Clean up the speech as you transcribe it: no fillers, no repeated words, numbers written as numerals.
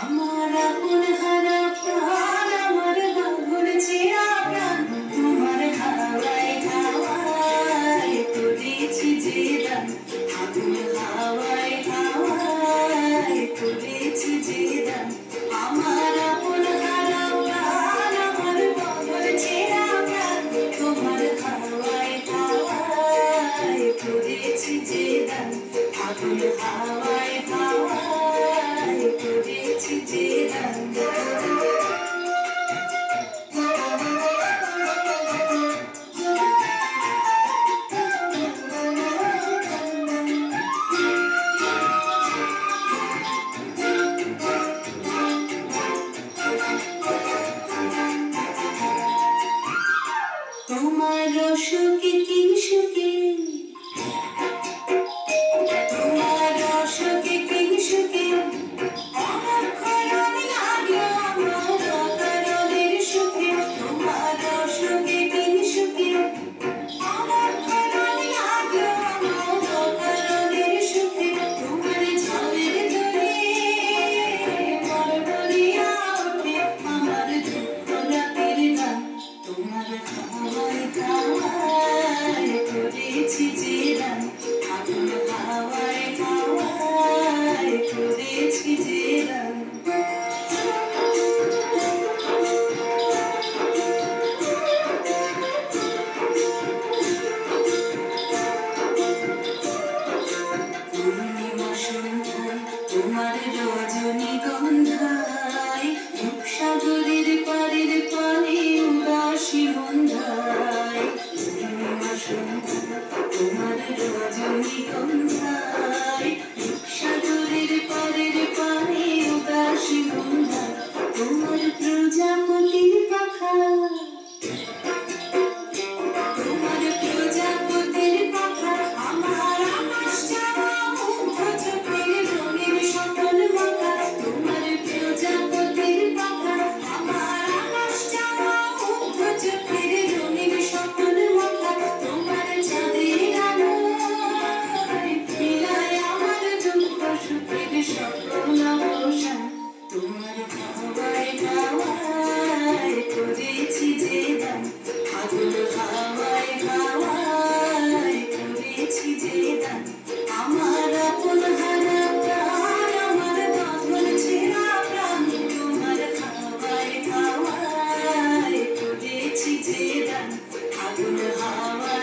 আমার আপন হারা প্রাণ, আমার বাঁধন ছেঁড়া প্রাণ, তোমার হাওয়ায় হাওয়ায় করেছি যে দান। আগুন হাওয়ায় হাওয়ায় করেছি যে দান। আমার আপন হারা প্রাণ, আমার বাঁধন ছেঁড়া প্রাণ, তোমার হাওয়ায় হাওয়ায় করেছি যে দান। আগুন হাওয়ায় হাওয়ায় করেছি যে দান। তোমার রসকে কিংসুকে, তোমার রসকে কিংসুকে অনক্ষরণ লাগলো আমার অকারণের সুখে। তোমার রসকে কিংসুকে অনক্ষরণ লাগলো আমার অকারণের সুখে। তোমার ঝালের জলে মরমরিয়া ওঠে আমার দুঃখ রাতের গান। তোমার হাওয়ায় হাওয়ায় করেছি যে দান। আগুন হাওয়ায় হাওয়ায় করেছি যে দান। পূর্ণিমা সন্ধ্যায় তোমার রজনীগন্ধায় রূপসাগরের পাড়ের পানে উদাসী মন্ধায়। পূর্ণিমা সন্ধ্যায় তোমার রজনীগন্ধায় রূপসাগরের পাড়ের পানে উদাসী মন্ধায়। তোমার প্রজাপতির পাখা, তোমার প্রজাপতির পাখা আমার আকাশ চাওয়া মুগ্ধ চোখের রঙের সকল মাখা। তোমার প্রজাপতির পাখা আমার আকাশ চাওয়া মুগ্ধ চোখের রঙের সকল মাখা। তোমার চাঁদের আলোয় মিলায় আমার দুঃখ সুখের সকল অবসান। তোমার হাওয়ায় হাওয়ায় করেছি যে দান। আগুন হাওয়ায় হাওয়ায় করেছি যে দান। আমার আপন হারা প্রাণ, আমার বাঁধন ছেঁড়া প্রাণ, তোমার হাওয়ায় হাওয়ায় করেছি যে দান। আগুন হাওয়ায়